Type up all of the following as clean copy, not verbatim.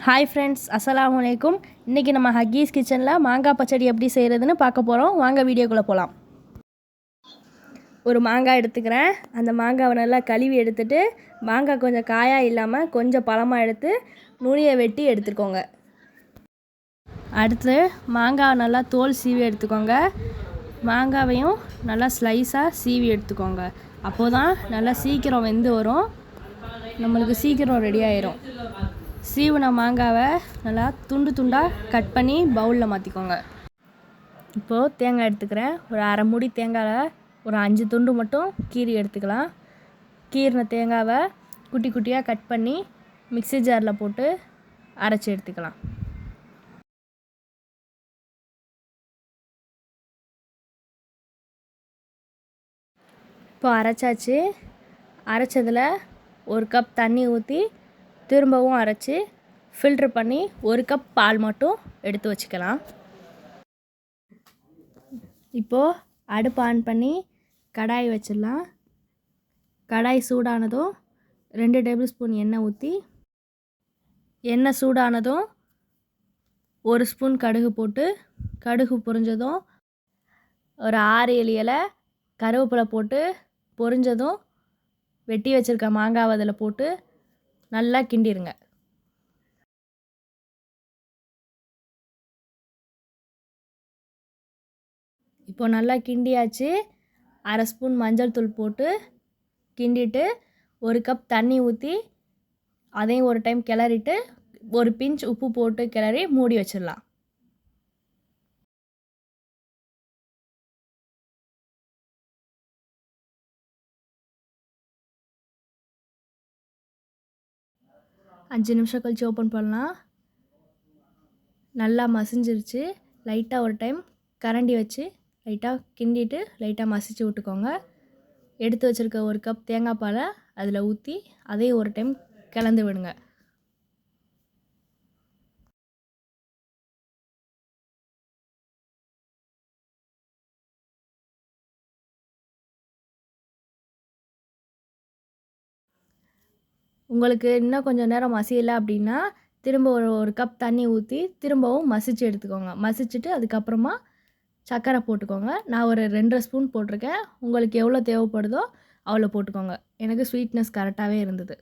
Hi friends, அஸ்ஸலாமு அலைக்கும். இன்றைக்கி நம்ம ஹக்கீஸ் கிச்சனில் மாங்காய் பச்சடி எப்படி செய்கிறதுன்னு பார்க்க போகிறோம். வாங்க வீடியோக்குள்ளே போகலாம். ஒரு மாங்காய் எடுத்துக்கிறேன். அந்த மாங்காவை நல்லா கழுவி எடுத்துகிட்டு மாங்காய் கொஞ்சம் காயாக இல்லாமல் கொஞ்சம் பழமாக எடுத்து நுனியை வெட்டி எடுத்துக்கோங்க. அடுத்து மாங்காவை நல்லா தோல் சீவி எடுத்துக்கோங்க. மாங்காவையும் நல்லா ஸ்லைஸாக சீவி எடுத்துக்கோங்க. அப்போது தான் நல்லா சீக்கிரம் வெந்து வரும், நம்மளுக்கு சீக்கிரம் ரெடி ஆயிரும். சீவுன மாங்காவை நல்லா துண்டு துண்டாக கட் பண்ணி பவுலில் மாற்றிக்கோங்க. இப்போது தேங்காய் எடுத்துக்கிறேன். ஒரு அரை மூடி தேங்காயில் ஒரு 5 துண்டு மட்டும் கீரி எடுத்துக்கலாம். கீரின தேங்காவை குட்டி குட்டியாக கட் பண்ணி மிக்ஸி ஜாரில் போட்டு அரைச்சி எடுத்துக்கலாம். இப்போ அரைச்சாச்சு. அரைச்சதில் 1 கப் தண்ணி ஊற்றி திரும்பவும் அரைச்சி ஃபில்ட்ரு பண்ணி 1 கப் பால் மட்டும் எடுத்து வச்சுக்கலாம். இப்போது அடுப்பு ஆன் பண்ணி கடாய் வச்சிடலாம். கடாய் சூடானதும் 2 டேபிள் ஸ்பூன் எண்ணெய் ஊற்றி, எண்ணெய் சூடானதும் 1 ஸ்பூன் கடுகு போட்டு, கடுகு பொரிஞ்சதும் ஒரு 6-7 இலை கருவேப்பிலை போட்டு பொரிஞ்சதும் வெட்டி வச்சுருக்க மாங்காவை அதில் போட்டு நல்லா கிண்டிடுங்க. இப்போ நல்லா கிண்டியாச்சு. அரை ஸ்பூன் மஞ்சள் தூள் போட்டு கிண்டிட்டு 1 கப் தண்ணி ஊற்றி அதையும் ஒரு டைம் கிளறிட்டு ஒரு பிஞ்ச் உப்பு போட்டு கிளறி மூடி வச்சிடலாம். அஞ்சு நிமிஷம் கழிச்சு ஓப்பன் பண்ணலாம். நல்லா மசிஞ்சிருச்சு. லைட்டாக ஒரு டைம் கரண்டி வச்சு லைட்டாக கிண்டிட்டு லைட்டாக மசிச்சு விட்டுக்கோங்க. எடுத்து வச்சுருக்க 1 கப் தேங்காய் பாலை அதில் ஊற்றி அதையும் ஒரு டைம் கலந்து விடுங்க. உங்களுக்கு இன்னும் கொஞ்சம் நேரம் மசியலை அப்படின்னா திரும்ப ஒரு கப் தண்ணி ஊற்றி திரும்பவும் மசிச்சு எடுத்துக்கோங்க. மசிச்சுட்டு அதுக்கப்புறமா சர்க்கரை போட்டுக்கோங்க. நான் ஒரு 2.5 ஸ்பூன் போட்டிருக்கேன். உங்களுக்கு எவ்வளோ தேவைப்படுதோ அவ்வளோ போட்டுக்கோங்க. எனக்கு ஸ்வீட்னஸ் கரெக்டாகவே இருந்தது.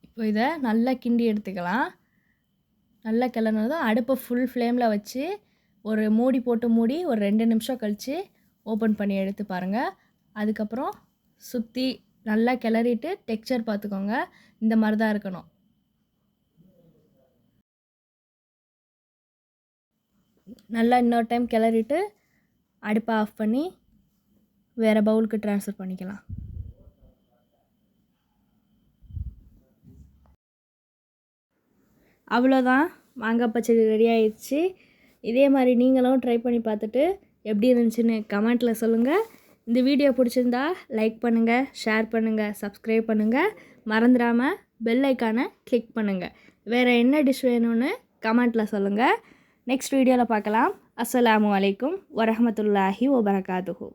இப்போ இதை நல்லா கிண்டி எடுத்துக்கலாம். நல்லா கிளறினதும் அடுப்பை ஃபுல் ஃப்ளேமில் வச்சு ஒரு மூடி போட்டு மூடி ஒரு 2 நிமிஷம் கழித்து ஓப்பன் பண்ணி எடுத்து பாருங்கள். அதுக்கப்புறம் சுற்றி நல்லா கிளறிட்டு டெக்ஸ்சர் பார்த்துக்கோங்க. இந்த மாதிரி தான் இருக்கணும். நல்லா இன்னொரு டைம் கிளறிட்டு அடுப்பை ஆஃப் பண்ணி வேறு பவுலுக்கு ட்ரான்ஸ்ஃபர் பண்ணிக்கலாம். அவ்வளோதான், மாங்காய் பச்சடி ரெடி ஆயிடுச்சு. இதே மாதிரி நீங்களும் ட்ரை பண்ணி பார்த்துட்டு எப்படி இருந்துச்சுன்னு கமெண்ட்டில் சொல்லுங்கள். இந்த வீடியோ பிடிச்சிருந்தா லைக் பண்ணுங்கள், ஷேர் பண்ணுங்கள், சப்ஸ்கிரைப் பண்ணுங்கள். மறந்துடாமல் பெல் ஐக்கானை கிளிக் பண்ணுங்கள். வேறு என்ன டிஷ் வேணும்னு கமெண்ட்டில் சொல்லுங்கள். நெக்ஸ்ட் வீடியோவில் பார்க்கலாம். அஸ்ஸலாமு அலைக்கும் வரஹ்மத்துல்லாஹி வபரகாத்துஹு.